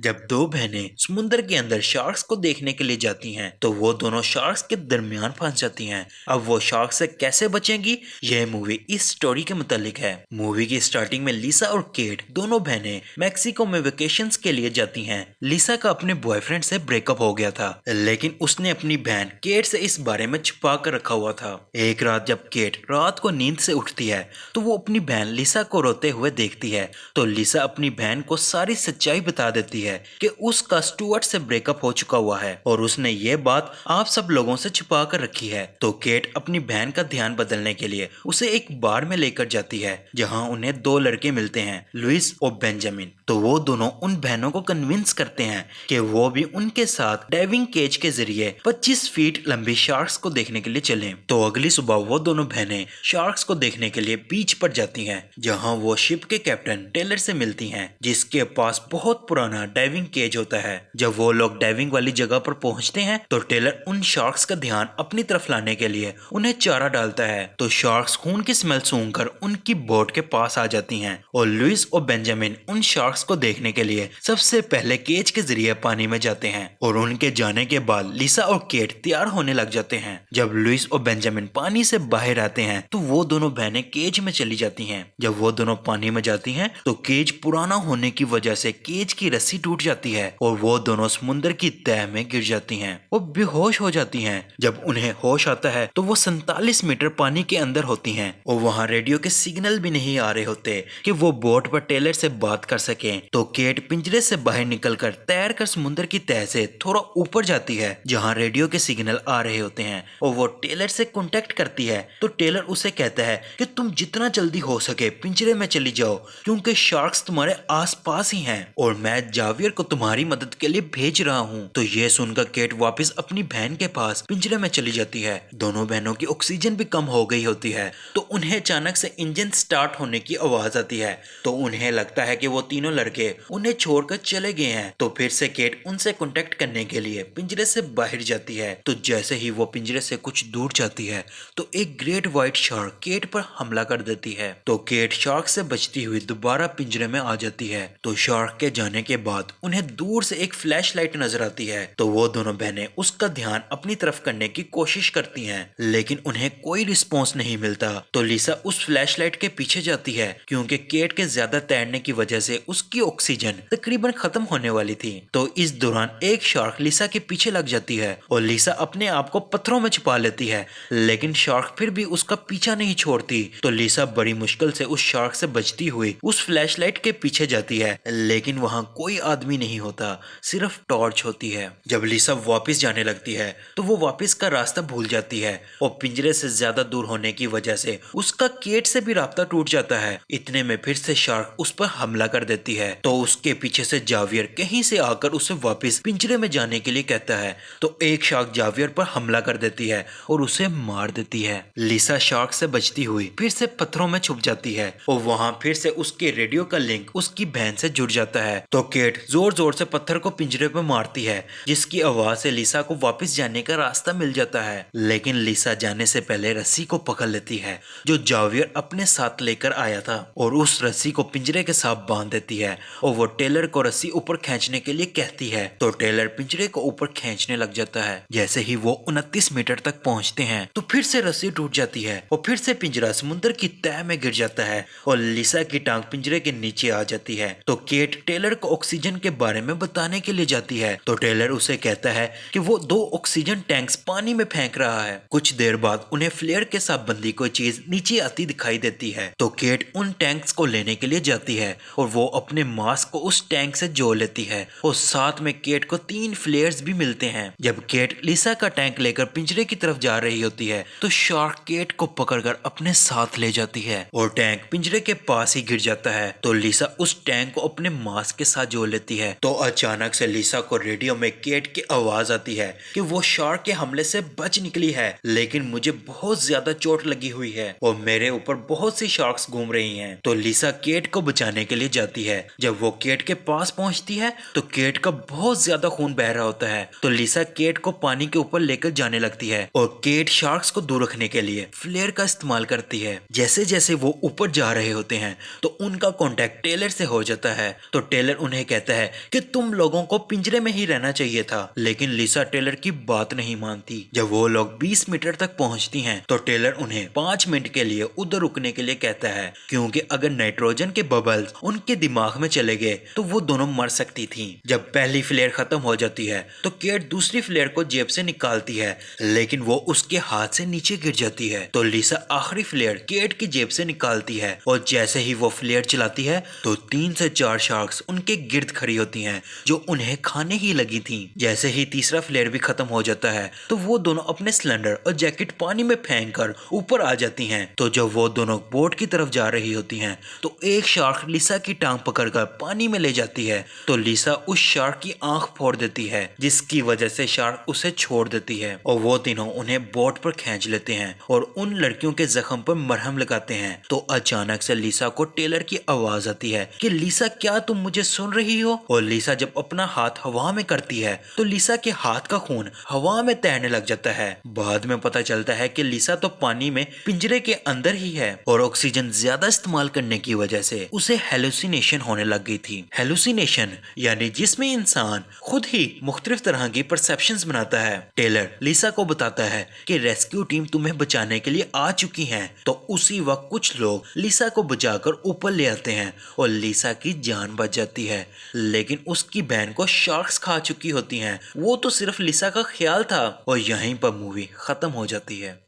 जब दो बहनें समुद्र के अंदर शार्क्स को देखने के लिए जाती हैं तो वो दोनों शार्क्स के दरमियान फंस जाती हैं। अब वो शार्क से कैसे बचेंगी, यह मूवी इस स्टोरी के मुतालिक है। मूवी की स्टार्टिंग में लिसा और केट दोनों बहनें मैक्सिको में वेकेशंस के लिए जाती हैं। लिसा का अपने बॉयफ्रेंड से ब्रेकअप हो गया था, लेकिन उसने अपनी बहन केट से इस बारे में छुपा कर रखा हुआ था। एक रात जब केट रात को नींद से उठती है तो वो अपनी बहन लिसा को रोते हुए देखती है। तो लिसा अपनी बहन को सारी सच्चाई बता देती है कि उसका स्टुअर्ट से ब्रेकअप हो चुका हुआ है और उसने ये बात आप सब लोगों से छुपा कर रखी है। तो केट अपनी बहन का ध्यान बदलने के लिए उसे एक बार में लेकर जाती है जहां उन्हें दो लड़के मिलते हैं, लुइस और बेंजामिन। तो वो दोनों उन बहनों को कन्विंस करते हैं कि वो भी उनके साथ डाइविंग केज के जरिए 25 फीट लंबी शार्क्स को देखने के लिए चलें। तो अगली सुबह वो दोनों बहनें शार्क्स को देखने के लिए बीच पर जाती हैं, जहां वो शिप के कैप्टन टेलर से मिलती हैं, जिसके पास बहुत पुराना डाइविंग केज होता है। जब वो लोग डाइविंग वाली जगह पर पहुंचते हैं तो टेलर उन शार्क्स का ध्यान अपनी तरफ लाने के लिए उन्हें चारा डालता है। तो शार्क्स खून की स्मेल सूंघकर उनकी बोट के पास आ जाती हैं और लुइस और बेंजामिन उन शार्क्स को देखने के लिए सबसे पहले केज के जरिए पानी में जाते हैं और उनके जाने के बाद लिसा और केट तैयार होने लग जाते हैं। जब लुइस और बेंजामिन पानी से बाहर आते हैं तो वो दोनों बहनें केज में चली जाती हैं। जब वो दोनों पानी में जाती हैं तो केज पुराना होने की वजह से केज की रस्सी टूट जाती है और वो दोनों समुद्र की तह में गिर जाती हैं। वो बेहोश हो जाती हैं। जब उन्हें होश आता है तो वो 47 मीटर पानी के अंदर होती हैं और वहाँ रेडियो के सिग्नल भी नहीं आ रहे होते कि वो बोट पर टेलर से बात कर सकें। तो केट पिंजरे से बाहर निकलकर तैर कर समुद्र की तह से थोड़ा ऊपर जाती है जहाँ रेडियो के सिग्नल आ रहे होते हैं और वो टेलर से कांटेक्ट करती है। तो टेलर उसे कहता है कि तुम जितना जल्दी हो सके पिंजरे में चली जाओ क्योंकि शार्क्स तुम्हारे आसपास ही हैं और मैं जावियर को तुम्हारी मदद के लिए भेज रहा हूँ। तो ये सुनकर केट वापस अपनी बहन के पास पिंजरे में चली जाती है। दोनों बहनों की ऑक्सीजन भी कम हो गई होती है तो उन्हें अचानक से इंजन स्टार्ट होने की आवाज आती है। तो उन्हें लगता है कि वो तीनों लड़के उन्हें छोड़कर चले गए हैं। तो फिर से केट उनसे कांटेक्ट करने के लिए पिंजरे से बाहर जाती है। तो जैसे ही वो पिंजरे से कुछ दूर जाती है तो एक ग्रेट व्हाइट शार्क केट पर हमला कर देती है। तो केट शार्क से बचती हुई दोबारा पिंजरे में आ जाती है। तो शार्क के जाने के बाद उन्हें दूर से एक फ्लैश लाइट नजर आती है। तो वो दोनों बहनें उसका ध्यान अपनी तरफ करने की कोशिश करती हैं, लेकिन उन्हें कोई रिस्पॉन्स नहीं मिलता। तो लिसा उस फ्लैश लाइट के पीछे जाती है क्योंकि केट के ज्यादा तैरने की वजह से उसकी ऑक्सीजन तकरीबन खत्म होने वाली थी। तो इस दौरान एक शार्क लिसा के पीछे लग जाती है और लिसा अपने आप को पत्थरों में छुपा लेती है, लेकिन शार्क फिर भी उसका पीछा नहीं छोड़ती। तो लिसा बड़ी मुश्किल से उस शार्क से बचती हुई उस फ्लैश लाइट के पीछे जाती है, लेकिन वहां कोई आदमी नहीं होता, सिर्फ टॉर्च होती है। जब लिसा वापस जाने लगती है तो वो वापस का रास्ता भूल जाती है और पिंजरे से ज्यादा दूर होने की वजह से उसका केट से भी रास्ता टूट जाता है। इतने में फिर से शार्क उस पर हमला कर देती है। तो उसके पीछे से जावियर कहीं से आकर उसे वापस पिंजरे में जाने के लिए कहता है। तो एक शार्क जावियर पर हमला कर देती है और उसे मार देती है। लिसा शार्क से बचती हुई फिर से पत्थरों में छुप जाती है और वहां फिर से उसके रेडियो का लिंक उसकी बहन से जुड़ जाता है। तो केट जोर जोर से पत्थर को पिंजरे पे मारती है, जिसकी आवाज से लिसा को वापस जाने का रास्ता मिल जाता है। लेकिन लिसा जाने से पहले रस्सी को पकड़ लेती है जो जावियर अपने साथ लेकर आया था और उस रस्सी को पिंजरे के साथ बांध देती है और वो टेलर को रस्सी ऊपर खींचने के लिए कहती है। तो टेलर पिंजरे को ऊपर खींचने लग जाता है। जैसे ही वो 29 मीटर तक पहुंचते हैं तो फिर से रस्सी टूट जाती है और फिर से पिंजरा समुद्र की तह में गिर जाता है और लिसा की टांग पिंजरे के नीचे आ जाती है। तो केट टेलर को ऑक्सीजन के बारे में बताने के लिए जाती है। तो टेलर उसे कहता है कि वो 2 ऑक्सीजन टैंक्स पानी में फेंक रहा है। कुछ देर बाद उन्हें फ्लेयर के साथ बंधी कोई चीज नीचे आती दिखाई देती है। तो केट उन टैंक्स को लेने के लिए जाती है और वो अपने मास्क को उस टैंक से जोड़ लेती है और साथ में केट को 3 फ्लेयर्स भी मिलते हैं। जब केट लिसा का टैंक लेकर पिंजरे की तरफ जा रही होती है तो शार्क केट को पकड़कर अपने साथ ले जाती है और टैंक पिंजरे के पास ही गिर जाता है। तो लिसा उस टैंक को अपने मास्क के साथ जोड़ लेती है। तो अचानक से लिसा को रेडियो में केट की आवाज आती है कि वो शार्क के हमले से बच निकली है, लेकिन मुझे बहुत ज्यादा चोट लगी हुई है और मेरे ऊपर बहुत सी शार्क्स घूम रही हैं। तो लिसा केट को बचाने के लिए जाती है जब वो केट के पास पहुंचती है तो केट का बहुत ज्यादा खून बह रहा होता है। तो लिसा केट को पानी के ऊपर लेकर जाने लगती है और केट शार्क्स को दूर रखने के लिए फ्लेयर का इस्तेमाल करती है। जैसे जैसे वो ऊपर जा रहे होते हैं तो उनका कांटेक्ट टेलर से हो जाता है। तो टेलर उन्हें कहता है कि तुम लोगों को पिंजरे में ही रहना चाहिए था, लेकिन लिसा टेलर की बात नहीं मानती। जब वो लोग 20 मीटर तक पहुंचती हैं तो टेलर उन्हें 5 मिनट के लिए उधर रुकने के लिए कहता है, क्योंकि अगर नाइट्रोजन के बबल्स उनके दिमाग में चले गए तो वो दोनों मर सकती थी। जब पहली फ्लेयर खत्म हो जाती है तो केट दूसरी फ्लेयर को जेब से निकालती है, लेकिन वो उसके हाथ से नीचे गिर जाती है। तो लिसा आखिरी फ्लेयर केट की जेब से निकालती है और जैसे ही वो फ्लेयर चलाती है तो 3 से 4 शार्क्स उनके गिर्द खड़ी होती हैं जो उन्हें खाने ही लगी थी। जैसे ही तीसरा फ्लेयर भी खत्म हो जाता है तो वो दोनों अपने सिलेंडर और जैकेट पानी में फेंक कर ऊपर आ जाती हैं। तो जब वो दोनों बोट की तरफ जा रही होती हैं तो एक शार्क लिसा की टांग पकड़कर पानी में ले जाती है। तो लिसा उस शार्क की आंख फोड़ देती है, जिसकी वजह से शार्क उसे छोड़ देती है और वो तीनों उन्हें बोट पर खींच लेते हैं और उन लड़कियों के जख्म पर मरहम लगाते हैं। तो अचानक से लिसा को टेलर की आवाज आती है कि लिसा क्या तुम मुझे सुन रही हो? और लिसा जब अपना हाथ हवा में करती है तो लिसा के हाथ का खून हवा में तैरने लग जाता है। बाद में पता चलता है कि लिसा तो पानी में पिंजरे के अंदर ही है और ऑक्सीजन ज्यादा इस्तेमाल करने की वजह से उसे हेलुसिनेशन होने लग गई थी। हेलुसिनेशन यानी जिसमें इंसान खुद ही मुख्तलिफ तरह की परसेप्शंस बनाता है। टेलर लिसा को बताता है कि रेस्क्यू टीम तुम्हें बचाने के लिए आ चुकी है। तो उसी वक्त कुछ लोग लिसा को बचाकर ऊपर ले आते हैं और लिसा की जान बच जाती है, लेकिन उसकी बहन को शार्क्स खा चुकी होती हैं। वो तो सिर्फ लिसा का ख्याल था और यहीं पर मूवी खत्म हो जाती है।